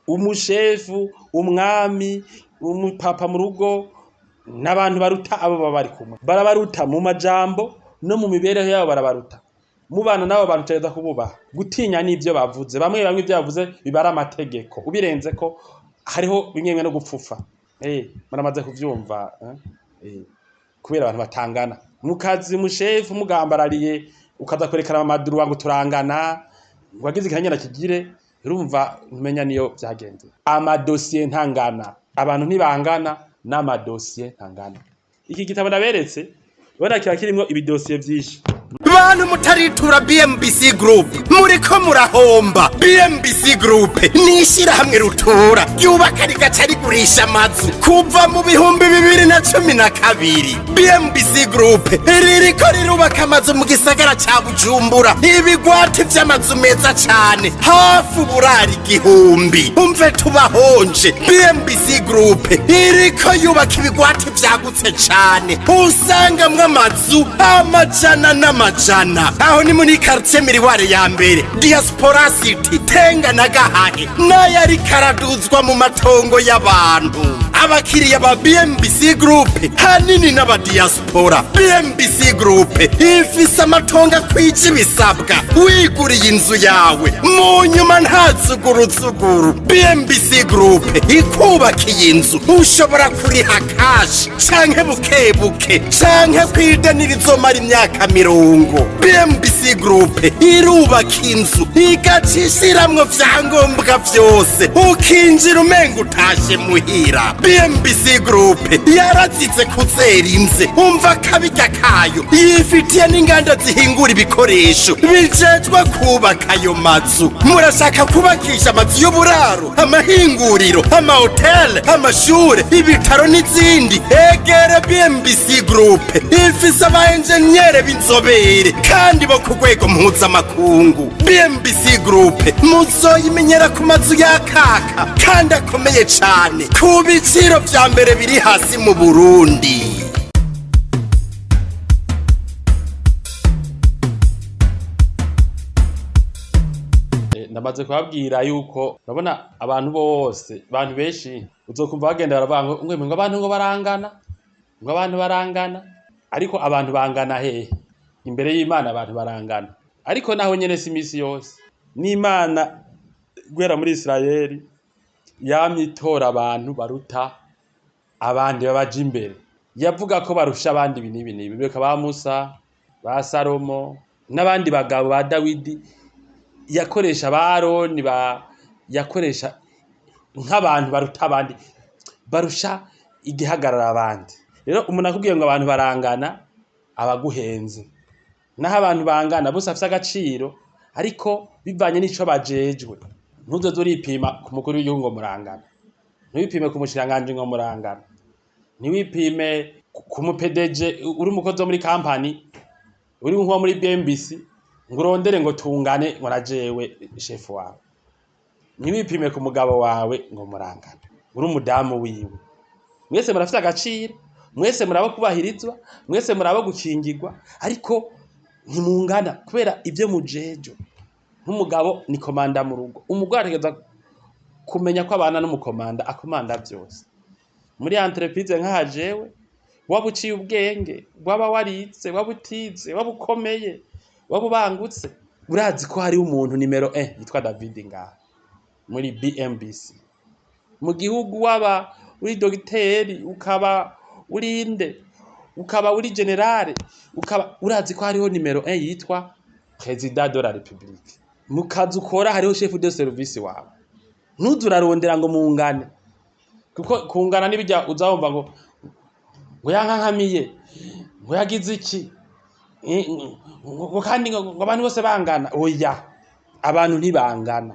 umushefu umwami umupapa mu rugo n'abantu baruta abo bari kumwe barabaruta mu majambo no mu mibereho yabo barabaruta mubana nabo bantu cyeza kububaha gutinya n'ivyo bavuze bamwe ivyo bavuze bibara amategeko ubirenze ko hariho bimwe no gupfufa maramaze kuvyumva kubera abantu batangana mukazi mushefu mugambarariye ukaza kwerekana amaduru wangu turangana wagize ikanyana kigire urumva umenya niyo byagenze amadosiye ntangana abantu ntibangana n'amadosiye ntangana iki gitabo naberetse ubona kiba kirimo ibidosiye byinshi bantu mutaritura BMBC Group muriko murahomba. BMBC Group nishira hamwe rutura yubaka rigaca rigurisha amazu kuva mu 2012. BMBC Group ririko rirubaka amazu mu gisagara ca Bujumbura ibigwati vy'amazu meza cane hafi uburari igihumbi umve tubahonje. BMBC Group iriko yubaka ibigwati vyagutse cane usangamwe amazu amajana n'amajana. Aho ni muri quartier Miriware ya mbere Diaspora City Tenga na Gahahe n'ayari karaduzwa mu matongo y'abantu. Abakiriya ba BMBC Group hanini n'aba diaspora. BMBC Group ifise amatongo kwije bisabwa wiguriye inzu yawe mu nyuma ntazuguruzuguru. BMBC Group ikubakiye inzu ushobora kuriha cash canke bukebuke canke kwidanirizo mara imyaka 50. BMBC Group irubaka inzu igacishiramwo vyangombwa vyose ukinjira umenga utashe muhira. BMBC Group yarazize kuzera inze umva kabirya kayo yifitiye n'inganda zihingura ibikoresho bijejwe kubaka ayo mazu. Murashaka kubakisha amazu y'uburaro amahinguriro amahotel amashure ibitaro n'izindi egere BMBC Group ifise abaenjenyere b'inzobere kandi bo ku rwego mpuzamakungu. BMBC Group muzoyimenyera ku mazu yakaka kandi akomeye cane ku biciro vya mbere biri hasi mu Burundi. Ndamaze kubabwira yuko urabona abantu bose abantu benshi uzokumva bagenda baravuga ngo abantu ngo barangana ariko abantu bangana hehe imbere y'Imana abantu barangana ariko naho nyene si misi yose n'Imana gwera muri Israeli yamitora abantu baruta abandi babaje imbere yavuga ko barusha abandi binini beka ba Musa ba Salomo n'abandi bagabo ba Dawidi yakoresha baroni yakoresha nk'abantu baruta abandi barusha igihagarara abandi. Rero umuntu akubwiye ngo abantu barangana abaguhenze naho abantu bangana bose afite agaciro ariko bivanye n'ico bajejwe. Ntuzoze uripima ku mukuru w'igihugu ngo murangana, ntiwipime ku mushiranganje ngo murangana, ntiwipime ku mupedeje uri umukozi muri kampani uri nko muri BMBC ngo urondere ngo tungane ngo najewe chef wawe. Ntiwipime ku mugabo wawe ngo murangana uri umudamu wiwe. Mwese murafite agaciro, mwese murabo kubahirizwa, mwese murabo gukingirwa ariko ntimungana kubera ibyo mujejo. Nk'umugabo ni komanda mu rugo, umugore ategeza kumenya ko abana n'umukomanda akomanda byose. Muri entreprise nkahajewe waba uciye ubwenge, waba waritse, waba utize, waba ukomeye, waba ubangutse, urazi ko hari umuntu nimero 1 yitwa David ngaha muri BMBC. Mu gihugu waba uri dogiteri, ukaba uri inde, ukaba uri generale, ukaba urazi ko hariho nimero 1 yitwa President de la République. Mukazi ukora hariho chef de service wawe. Ntuzurarondera ngo mungane kuko kungana nibijya uzahomba ngo yankankamiye ngo yagize iki ngo kandi ngo abantu bose bangana. Oya, abantu ntibangana.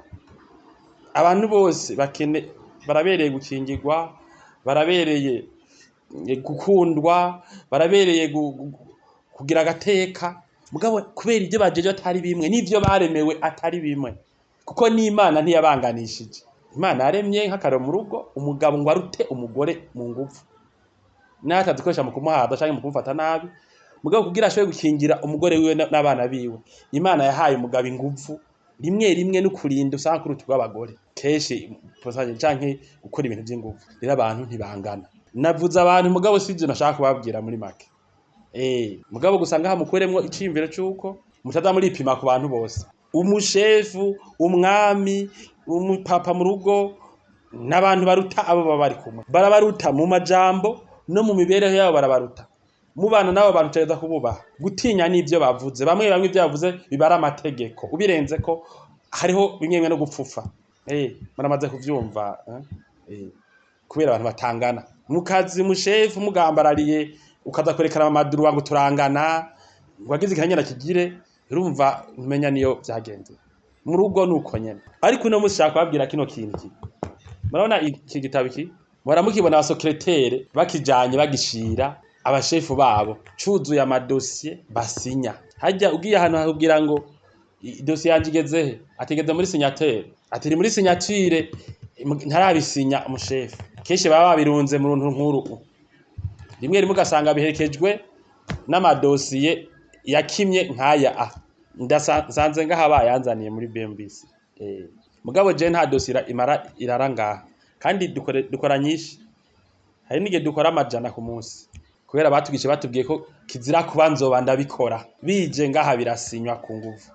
Abantu bose barabereye gukingirwa, barabereye gukundwa, barabereye kugira agateka. Mugabo kubera ibyo bajeje atari bimwe n'ivyo baremewe atari bimwe kuko n'Imana ntiyabanganishije. Imana yaremye nk'akaro mu rugo umugabo ngo arute umugore mu ngufu n'atadukoresha mu kumuhada cyangwa mu kumufata nabi. Mugabo kugira ashobe gukingira umugore wiwe n'abana biwe, Imana yahaye umugabo ingufu rimwe no kurinda usanga kuri tugwa abagore. kenshi canke gukora ibintu vy'ingufu rero abantu ntibangana navuze abantu mugabo sivyo nashaka kubabwira muri make mugabo gusanga hamukuremwo iciyumviro c'uko mutaza muripima ku bantu bose umushefu umwami umupapa mu rugo n'abantu baruta abo baba bari kumwe barabaruta mu majambo no mu mibereho yabo barabaruta mubana nabo bantu cyeza kububaha gutinya n'ivyo bavuze bamwe ivyo bavuze bibara amategeko ubirenze ko hariho bimwe no gupfufa maramaze kuvyumva kubera abantu batangana mukazi mushefu mugambarariye ukaza kwerekana amaduru wangu turangana wagize ikanyana kigire urumva umenya niyo byagenze mu rugo nuko nyene ariko no mushaka babwira kino kintu murabona iki gitabo iki muramukibona abasekreteri bakijanye bagishira abashefu babo cuzuye amadosiye basinya hajya ugiye ahantu hakubwira ngo idosiye yanje igezehe ategeze muri signature atiri muri signature ntarabisinya umushefu kenshi baba babirunze mu runtu nkuru rimwe rimwe ugasanga biherekejwe n'amadosiye yakimye nkaya ndasanze ngaha yanzaniye muri BMBC mugabo je nta dosiye iraranga kandi dukora nyinshi hari nige dukora amajana ku munsi kubera batugishe batubwiye ko kizira kuba nzoba ndabikora bije ngaha birasinywa ku nguvu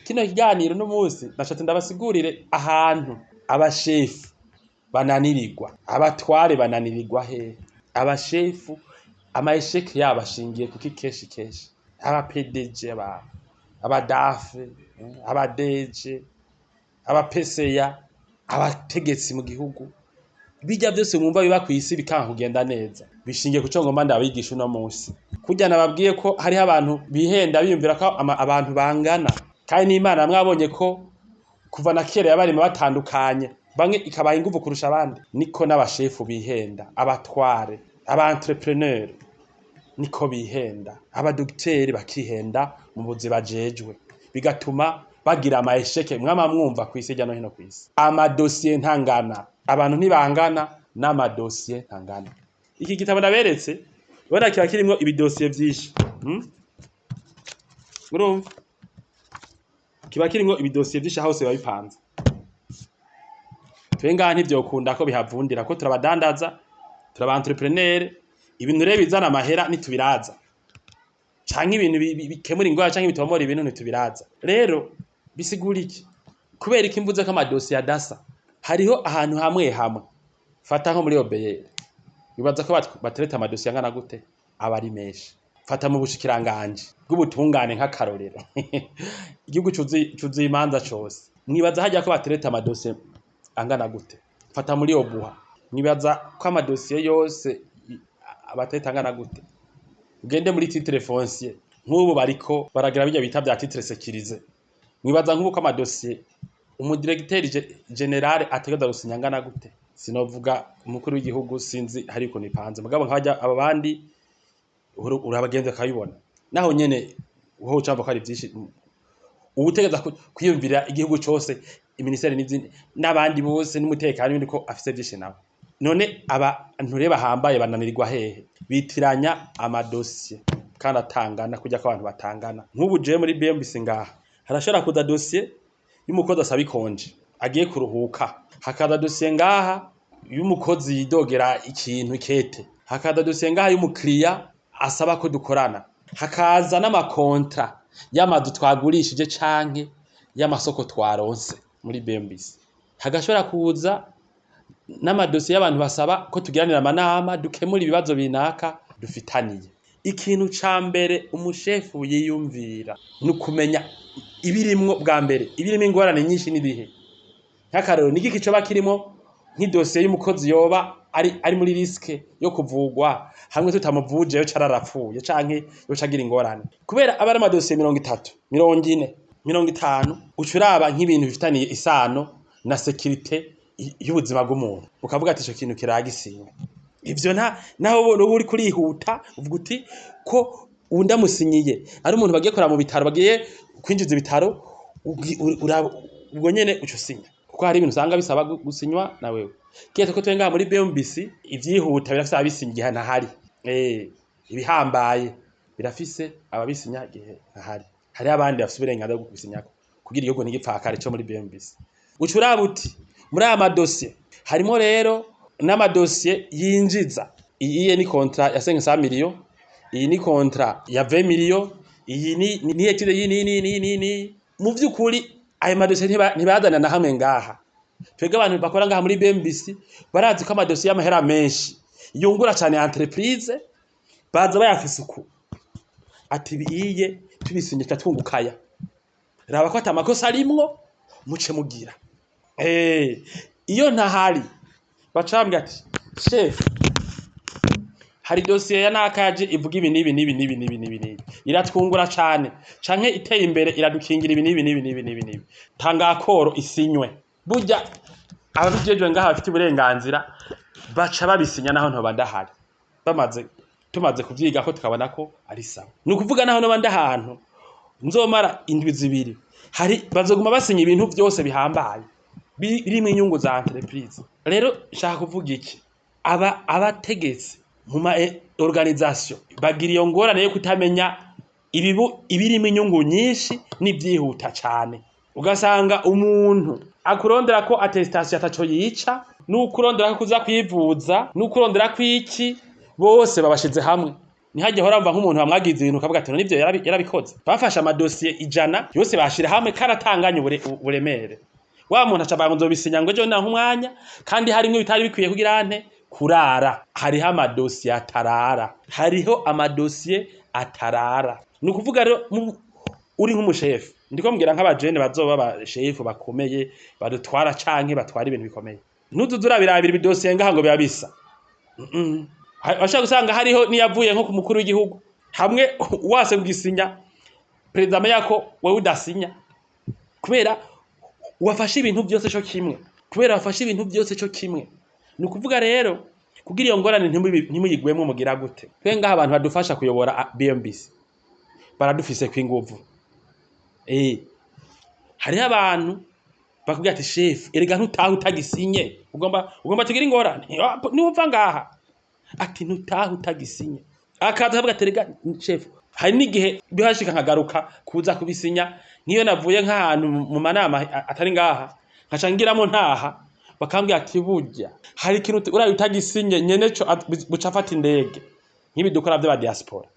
kino kiganiro no munsi nashatse ndabasigurire ahantu abashefu bananirirwa abatware bananirirwa he abashefu amaesheke yabashingiye kuki keshi aba PDG abadafe abadeje abapeseya abategetsi mu gihugu bijya byose mwumva biba kwisi bikanka kugenda neza bishingiye ku congo manda abigisha uno munsi kujya nababwiye ko hari abantu bihenda biyumvira ko abantu bangana kandi n'Imana mwabonye ko kuva na kera yabarima batandukanye bamwe ikabaha ingufu kurusha abandi niko n'abashefu bihenda abatware aba entrepreneur niko bihenda abadogiteri bakihenda mu buzi bajejwe bigatuma bagira amaesheke mwama mwumva kwisijya no hino kwisi amadosiye ntangana abantu ntibangana n'amadosiye ntangana iki gitabo naberetse bora kiba kirimo ibidosiye byinshi urumva kiba kirimo ibidosiye byinshi hose babipanze twenga ntivyokunda ko bihavundira ko turabadandaza turaba entrepreneur ibintu rero bizana amahera nitubiraza canke ibintu bikemura ingwara canke bitomora ibintu nitubiraza rero bisigura iki kubera iki mvuze ko amadosiye adasa hariho ahantu hamwe fata nko muri OBR bibaza ko batereta amadosiye angana gute abari menshi fata mu bushikiranganje bw'ubutungane nk'akarorero igihugu cuzuye imanza cose mwibaza hajya ko batereta amadosiye angana gute fata muri obuha mwibaza ko amadosiye yose abateta angana gute ugende muri titre foncier nk'ubu bariko baragira bijya bita bya titre sécurisé mwibaza nk'uko amadosiye umudirecteur general ategeza gusinya angana gute sinovuga umukuru w'igihugu sinzi hari uko nipanze mugabo nkajya abandi urabagenze kayibona naho nyene uho ucamba ko ari byinshi ubutegeza kwiyumvira igihugu cyose iminisiteri n'izindi n'abandi bose n'umutekano n'ibindi ko afise byinshi nawe none abantu reba hambaye bananirirwa hehe bitiranya amadosiye kandi atangana kujya ko abantu batangana nk'ubu je muri BMBC ngaha harashobora kuza dosiye y'umukozi asaba ikonje agiye kuruhuka hakaza dosiye ngaha y'umukozi yidogera ikintu kete hakaza dosiye ngaha y'umukiriya asaba ko dukorana hakaza n'amakontra y'amazu twagurishije canke y'amasoko twaronse muri BMBC hagashobora kuza n'amadosiye y'abantu basaba ko tugiranira amanama dukemura ibibazo binaka dufitaniye ikintu ca mbere umushefu yiyumvira nukumenya ibirimwo bwa mbere ibirimo ingorane nyinshi nibihe nk'akarero niki kicoba kirimo nk'idosiye y'umukozi yoba ari muri riske yo kuvugwa hamwe tutamuvuje yo cararapfuye canke yo cagira ingorane kubera abari amadosiye 30 40 50 ucuraba nk'ibintu bifitaniye isano na security y'ubuzima bw'umuntu ukavuga ati ico kintu kiragisinye ivyo naho uri kurihuta uvuga uti ko undamusinyiye ari umuntu bagiye kora mu bitaro bagiye kwinjiza ibitaro ubwo nyene uco sinya kuko hari ibintu usanga bisaba gusinywa na wewe kiyete ko twenga muri BMBC ivyihuta birafisa abisinyiye ntahari ibihambaye birafise ababisinya gihe ntahari hari abandi bafise uburenganzira bwo kubisinyako kugira igihugu ntigipfakare cyo muri BMBC ucuraba uti muri aya madosiye harimo rero n'amadosiye yinjiza. Iyi ni kontra ya 500 miliyoni, iyi ni kontra ya 20 miliyoni, iyi ni ekide ni mu by'ukuri aya madosiye ntibazana na hamwe ngaha. Twebwe abantu bakora ngaha muri BMBC barazi ko amadosiye y'amahera menshi yungura cyane entreprise baza bayafise uku ati biye tubisinyika twungukaya raba ko atamakosa arimwo muce mugira iyo ntahari bacambye ati chef hari dosiye ya nakaje ivuga ibi nibi iratwungura cyane canke iteye imbere iradukingira ibi nibi tanga akoro isinywe burya ababijejwe ngaha bafite uburenganzira baca babisinya naho ntoba ndahari tumaze kuvyiga ko tukabona ko ari sawa. Ni ukuvuga naho ntoba ndahantu nzomara indwi zibiri hari bazoguma basinya ibintu byose bihambaye birimo inyungu za entreprise. Rero nshaka kuvuga iki, abategetsi mu ma organisation bagira iyo ngorane yo kutamenya ibirimo inyungu nyinshi n'ibyihuta cyane. Ugasanga umuntu akurondera ko attestation ataco yica, n'ukurondera ko kuza kwivuza, n'ukurondera ko iki, bose babashize hamwe. Nihajye horamva nk'umuntu bamwagize ibintu kavuga ati nivyo yarabikoze. Bafasha amadosiye 100 yose bashira hamwe karatanganye uburemere. Wa muntu aca bango nzobisinya ngo ejo naho umwanya kandi harimwe bitari bikwiye kugira ante kurara. Hariho amadosiye atarara. Ni ukuvuga rero uri nk'umushefu ndiko mbwira nk'abajene bazoba abashefu bakomeye badutwara canke batwara ibintu bikomeye, ntuzuzura birabira bidosiye ngaha ngo birabisa. Ashaka gusanga hariho niyavuye nko ku mukuru w'igihugu hamwe wase kugisinya president yako wewe udasinya kubera wafashe ibintu byose cyo kimwe. Ni ukuvuga rero kugira iyo ngorane ntimuyigwemo mugira gute. Twe ngaha abantu badufasha kuyobora BMBC baradufise kwinguvu. Hariho abantu bakubwira ati chef erega ntutaha utagisinye ugomba tugira ingorane niwumva ngaha ati ntutaha utagisinye akaza avuga ati erega chef hari n'igihe bihashika nkagaruka kuza kubisinya niyo navuye nk'ahantu mu manama atari ngaha nkacangiramo ntaha bakambwira ati burya hari ikintu uraye utagisinye nyeneco buca afata indege nk'ibidukora by'aba diaspora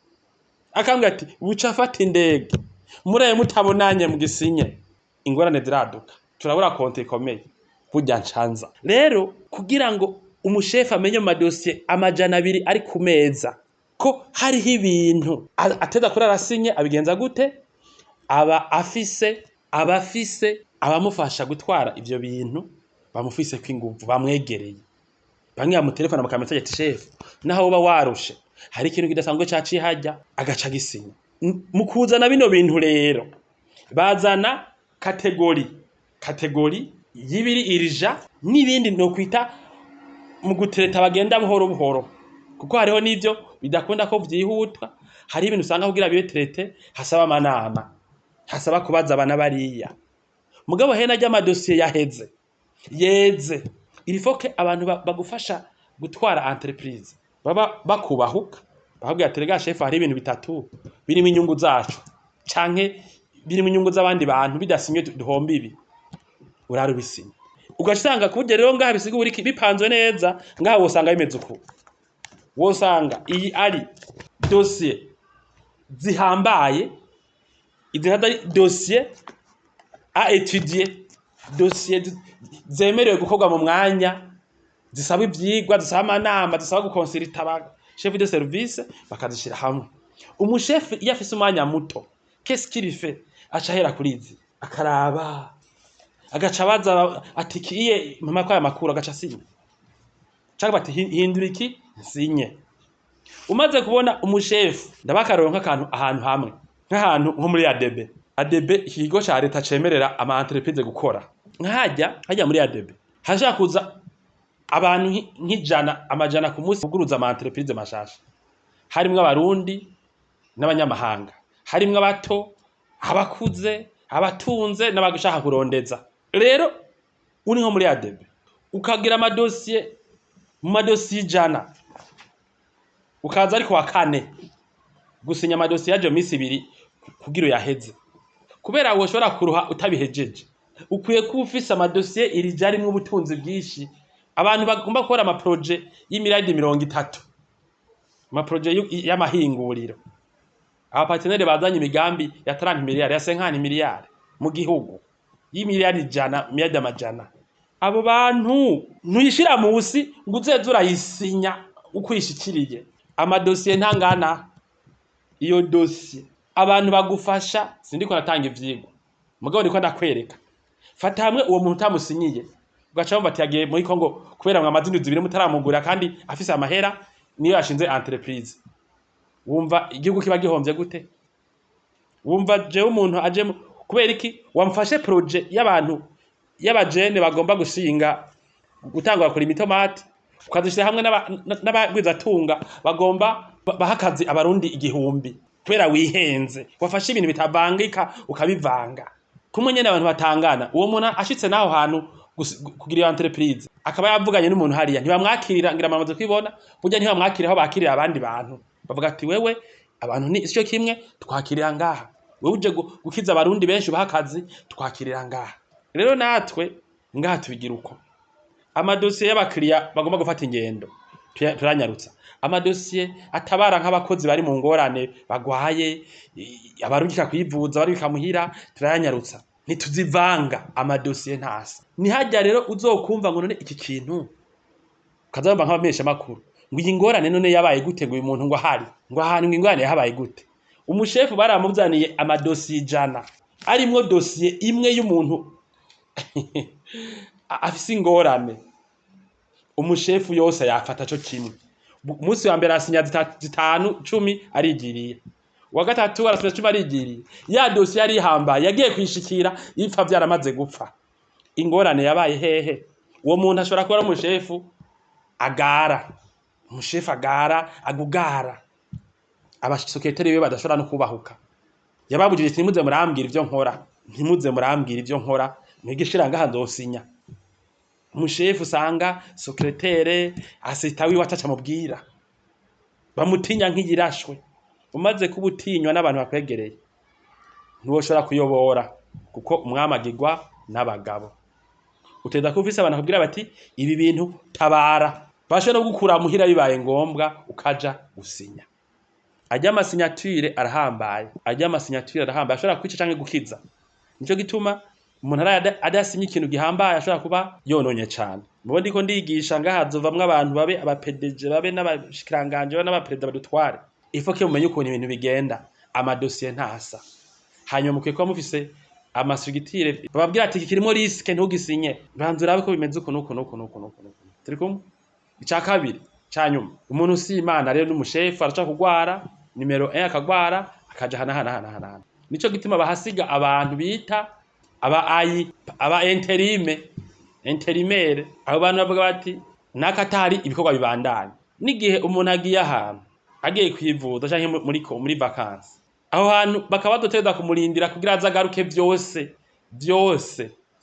akambwira ati buca afata indege muraye mutabonanye mu gisinye ingorane ziraduka turabura konti ikomeye burya ncanza. Rero kugira ngo umushefu amenye mu madosiye 200 ari ku meza ko hariho ibintu ateza kuri arasinye abigenza gute, abafise abamufasha gutwara ivyo bintu bamufise kwinguvu bamwegereye bamwe mu telefone bakametse ati chef naho uba warushe hari ikintu kidasanzwe caci hajya agaca gisinya. Mu kuzana bino bintu rero bazana kategori y'ibiri irija n'ibindi no kwita mu gutereta bagenda buhoro kuko hariho n'ivyo bidakunda ko vyihutwa. Hari ibintu usanga kugira bibeterete hasaba amanama, hasaba kubaza abana bariya mugabo hena ry'amadosiye yeze irifoke abantu bagufasha gutwara entreprise baba bakubahuka bakubwira ati rega chef hari ibintu bitatu birimo inyungu zacu canke birimo inyungu z'abandi bantu bidasinye duhomba ibi urarubisinya ugasanga kubuje rero ngaha bisiga buri bipanzwe neza ngaha wosanga bimeze uko wosanga iyi ari dossier zihambaye izi hadari dossier a étudier dossier zemerewe gukorwa mu mwanya zisaba ivyigwa zisaba amanama zisaba gukonsulta aba chef de service bakazishira hamwe. Umushefu iyo afise umwanya muto qu'est-ce qu'il fait acahera kuri izi akaraba agaca baza ati kiye mama kwa makuru agaca sinya cyangwa bati hindura iki sinye. Umaze kubona umushefu ndabakaronka akantu ahantu hamwe nk'ahantu nko muri ADB ikigo ca leta cemerera ama entreprise gukora hajya muri ADB hashaka kuza abantu amajana ku munsi kuguruza ama entreprise mashasha harimwe abarundi n'abanyamahanga harimwe abato abakuze abatunze n'abagashaka kurondeza. Rero uri nko muri ADB ukagira amadosiye mu madosiye 100 ukaza ariko wa 4 gusinya amadosiye yaje minsi 2 kugira yaheze kubera woshobora kuruha utabihejeje ukwiye kuba ufise amadosiye irija arimwo ubutunzi bwinshi. Abantu bagomba gukora amaproje y'imiliyardi 30, amaproje y'amahinguriro. Abapartenere bazanye imigambi ya 30 miliyari, ya 50 miliyari mu gihugu, y'imiliyardi 100, miliyardi amajana. Abo bantu ntuyishira musi ngo uzeze urayisinya ukwishikiriye. Amadosiye ntangana. Iyo dosiye abantu bagufasha, sindiko natanga ivyigwa, mugabo ndiko ndakwereka. Fata hamwe uwo muntu utamusinyiye, ugaca wumva ati yagiye muri Kongo kubera ngo amazindi 2 mutaramugura kandi afise amahera, niyo yashinze entreprise. Wumva igihugu kiba gihomvye gute? Wumva je umuntu aje kubera iki wamfashe projet y'abantu y'abajene bagomba gushinga gutangura kuri imitomati, ukazishira hamwe n'abagwiza tunga bagomba bahakazi abarundi 1000 kubera wihenze, wafashe ibintu bitavangika ukabivanga. Kumwe nyene abantu batangana, uwo muntu ashitse naho hantu kugira iyo entreprise akaba yavuganye n'umuntu hariya, ntibamwakirira, ngira amaze kwibona burya ntibamwakirira aho bakirira abandi bantu. Bavuga ati wewe abantu ni isyo kimwe, twakirira ngaha, wewe uje gukiza abarundi benshi bahakazi, twakirira ngaha. Rero natwe ngaha tubigira uko. Amadosiye y'abakiriya bagomba gufata ingendo turanyarutsa. Amadosiye atabara nk'abakozi bari mu ngorane bagwaye, abarungika kwivuza bari bikamuhira, turanyarutsa. Ntituzivanga amadosiye ntasa. Nihajya rero uzokumva ngo none iki kintu kazamba nk'abamesha makuru ngo iyi ngorane none yabaye gute, ngo uyu muntu ngo ahari ngo ahantu ingorane yabaye gute. Umushefu baramuzaniye amadosiye 100 arimwo dosiye imwe y'umuntu afise ingorane, umushefu yose yafata cyo kimwe. Umunsi wa mbere asinya 5 10 arigiriye, wa gatatu arasinya 10 arigiriye. Ya dosiye yari ihambaye yagiye kwishikira ipfa byaramaze gupfa. Ingorane yabaye hehe? Uwo muntu ashobora kuba umushefu agara, umushefu agara agugara, abasoketeri be badashobora no kubahuka. Yababujije ati nimuze murambwira ivyo nkora, ntimuze murambwira ivyo nkora, mwigishira ngaha nzosinya. Umushefu usanga sekretere asita wiwe ataca mubwira, bamutinya nk'igirashwe. Umaze kubutinywa n'abantu bakwegereye ntiwoshobora kuyobora, kuko umwamagirwa n'abagabo. Utenda kuvisa abantu bakubwira bati ibi bintu tabara, bashe no gukura muhira bibaye ngombwa ukaja gusinya. Ajya amasignature arahambaye, ashobora kwica canke gukiza. Nico gituma umuntu adasinye ikintu gihambaye ashobora kuba yononye cyane. Mubo ndiko ndigisha ngahazovamwe abantu babe abapedeje, babe n'abashikiranganje, babe n'abaperezida badutware. Ifoke mumenye ukuntu ibintu bigenda, amadosiye ntasa. Hanyuma mukwiye kuba mufise amasigitire bababwira ati kirimo riske ntugisinye, banzura abe ko bimeze uko nuko. Turi kumwe? Icya kabiri cyanyuma, umuntu si Imana rero n'umushefu araca kugwara, nimero 1 akagwara akaja hana. Nico gituma bahasiga abantu bita aba interimere. Abo bantu bavuga bati nakatari ibikorwa bibandanye. Nigihe umuntu agiye ahantu agiye kwivuza canke muri vacances, aho hantu bakaba doteza kumurindira kugira azagaruke byose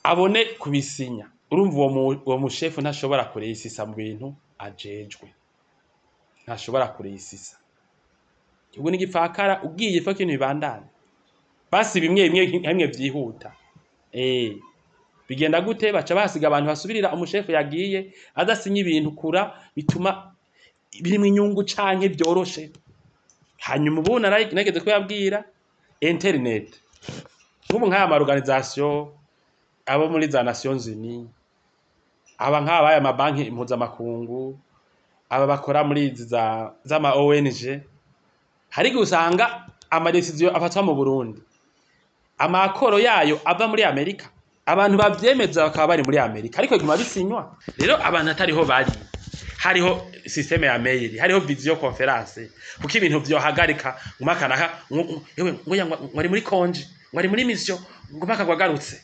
abone kubisinya. Urumva uwo mushefu ntashobora kureyisisa mu bintu ajejwe, ntashobora kureyisisa. Ubwo ni gipfakara ugiye fa kintu bibandanye, basi bimwe vyihuta. Bigenda gute? Baca basiga abantu basubirira umushefu yagiye adasinye ibintu kura, bituma biri mu inyungu canke byoroshe. Hanyuma ubu nageze ko yabwira internet, nk'ubu nk'aya organisation abo muri za Nations Unies, aba nk'abaya amabanki impuzamakungu, aba bakora muri z'ama ONG, hari gusanga amadecision afatwa mu Burundi, amakoro yayo ava muri Amerika, abantu bavyemeza bakaba bari muri Amerika, ariko guma bisinywa. Rero abantu atariho bari, hariho systeme ya mail, hariho video conference, kuko ibintu vyohagarika ngumakana yewe ngoya ngwari muri konje, ngwari muri mission, ngumaka gwagarutse.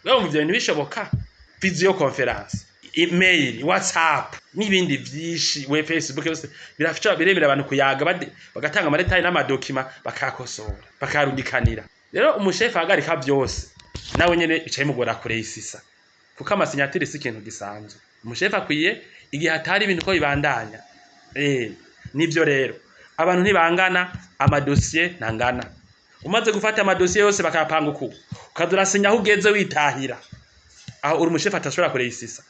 Wewe muvyo bintu bishoboka, video conference, email, WhatsApp n'ibindi vyishi, we Facebook yose birafisha biremera abantu kuyaga bagatanga amaretayi n'amadokima bakakosora, bakarundikanira. Rero umushefu ahagarika byose, nawe nyene bicaye mugora kureyisisa, kuko amasignature si ikintu gisanzwe. Umushefu akwiye igihe hatari ibintu ko bibandanya. Nivyo rero abantu ntibangana, amadosiye ntangana. Umaze gufata amadosiye yose bakapanga uko ukadurasinya aho ugeze witahira aho uri umushefu atashobora kureyisisa.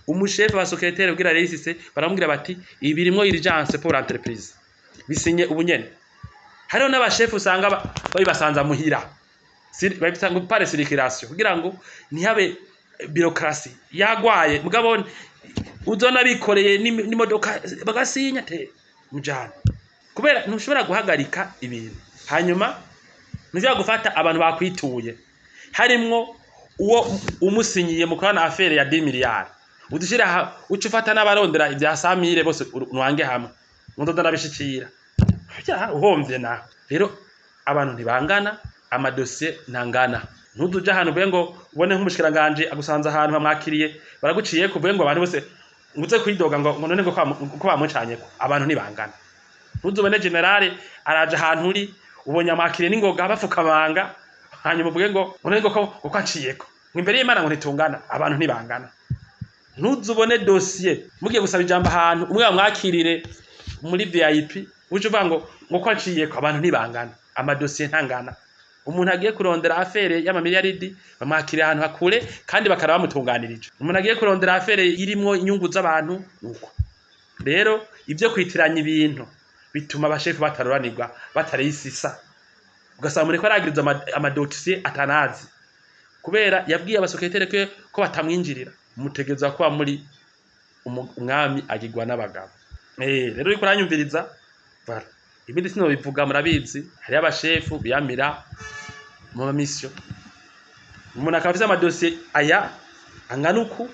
Umushefu wa secrétaire ubwira reyisise baramubwira bati ibi birimwo urgence pour l'entreprise bisinye ubunyene. Hariho n'abashefu usanga babibasanza muhira babitanga pare circulation kugira ngo ntihabe bureaucratie yagwaye mugabo uzona bikoreye n'imodoka bagasinya te mujana kubera ntushobora guhagarika ibintu. Hanyuma ntushobora gufata abantu bakwituye harimwo uwo umusinyiye mukorana affaire ya 10 miliyari udushira ucufata n'abarondera ibya 100 bose nwange hamwe ndodo nabishikira uhomvye na. Rero abantu ntibangana, amadosiye ntangana. Ntuduja ahantu uvuye ngo ubone nk'umushikiranganje agusanza ahantu bamwakiriye baraguciye kuvuye ngo abantu bose nguze kwidoga ngo none ngo ko bamucanyeko. Abantu ntibangana. Ntuzubone generale araje ahantu uri ubonye amakiriye n'ingoga bafukamanga hanyuma uvuge ngo none ngo ko aciyeko imbere y'Imana ngo ntitungana. Abantu ntibangana. Ntuzubone dossier mugiye gusaba ijambo ahantu umwe bamwakirire muri VIP uje uvuga ngo ko aciyeko. Abantu ntibangana, amadosiye ntangana. Umuntu agiye kurondera affaire y'amamiliyaridi bamwakiriye ahantu hakure kandi bakara bamutunganirije. Umuntu agiye kurondera affaire irimwo inyungu z'abantu nuko. Rero ibyo kwitiranya ibintu bituma abashefu bataroranirwa batareyisisa. Ugasanga muri ko aragiriza amadosiye atanazi kubera yabwiye abasecrétaire ko batamwinjirira. Mutegeza kuba muri umwami agirwa n'abagabo. Rero uriko uranyumviriza bara ibindi sino bivuga murabizi. Hari abashefu biyamira mu mission. Umuntu akafise amadosiye aya anganuku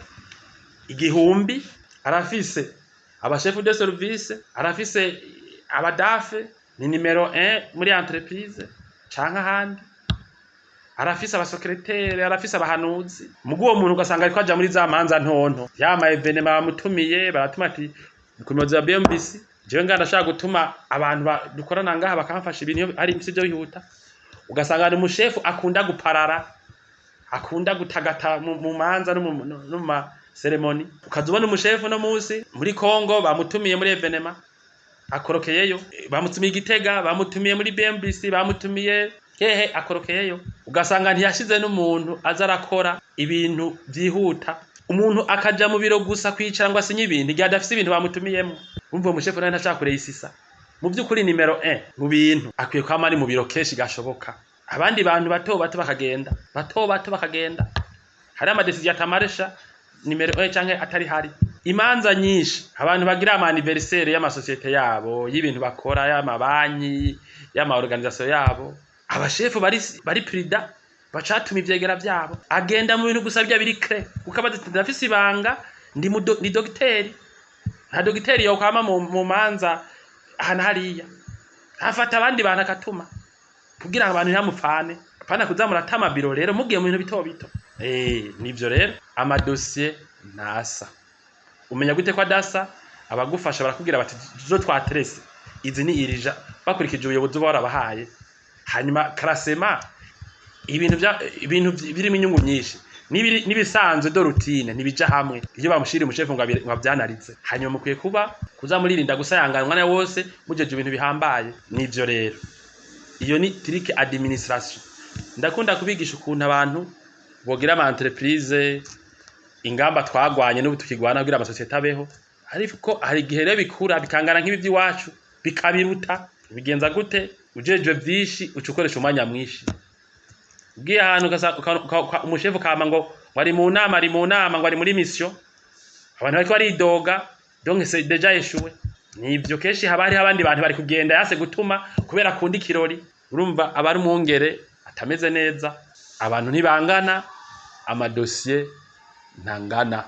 igihumbi, arafise abashefu de service, arafise abadafe ni numero 1 muri entreprise canka handi, arafise abasecrétaire, arafise abahanuzi. Mugo uwo muntu ugasanga ariko aja muri za manza ntonto yama evenement bamutumiye baratuma ati kumoza BMBC jewe nganda shaka gutuma abantu dukorana ngaha bakamfasha ibintu ari ibyo bihuta. Ugasanga ni umushefu akunda guparara, akunda gutagata mu manza no mu ma ceremony. Ukazubona umushefu no musi muri Kongo bamutumiye muri evenement akorokeyeyo, bamutumiye Gitega bamutumiye muri BMBC bamutumiye hehe akorokeyeyo. Ugasanga ntiyashize n'umuntu azarakora ibintu byihuta. Umuntu akaja mu biro gusa kwicara ngo asinye ibintu igihe adafise ibintu bamutumiyemo. Umva umushefu nawe ntashaka kureyisisa. Mu byukuri numero 1 mu bintu akwiye kwama ari mu biro keshi gashoboka. Abandi bantu bato bato bakagenda hari amadesiziyo atamaresha numero 1 canke atari hari. Imanza nyinshi abantu bagira ama anniversaire y'amasosiyete yabo y'ibintu bakora y'amabanki y'ama organisation yabo, abashefu bari prida bacatuma ivyegera vyabo agenda mu bintu gusa bya biri cre ukabaza ndafise ibanga ni dogiteri. Nta dogiteri yo kwama mu manza hana hariya afata abandi bantu akatuma kugira abantu ntamupfane apana kuzamuratama biro. Rero mugiye mu bintu bito bito nivyo. Rero amadosiye nasa umenya gute kwa dasa abagufasha barakubwira bati zo twatrese izi ni irija bakurikije ubuyobozi bwarabahaye. Hanyuma karasema ibintu birimo inyungu nyinshi nibisanzwe do routine nibija hamwe iyo bamushira umushefu ngo byanarize. Hanyuma mukwiye kuza muririnda gusayanganwa na wose mujeje ibintu bihambaye. Nivyo rero iyo ni trick administration. Ndakunda kubigisha ukuntu abantu bogira ama entreprise ingamba twagwanye n'ubu tukigwana kugira amasosiyete abeho. Ariko hari igihe rero bikura bikangana nk'ibi by'iwacu bikabiruta. Bigenza gute? Ujeje vyinshi ucukoresha umwanya mwinshi. Ugiye ahantu umushefu kama ngo wari mu nama ngo ari muri mission abantu bariko baridoga donc c'est déjà échoué. Nivyo keshi haba hari abandi bantu bari kugenda yase gutuma kubera kundi kirori. Urumva abari umwongere atameze neza, abantu ntibangana, amadosiye ntangana.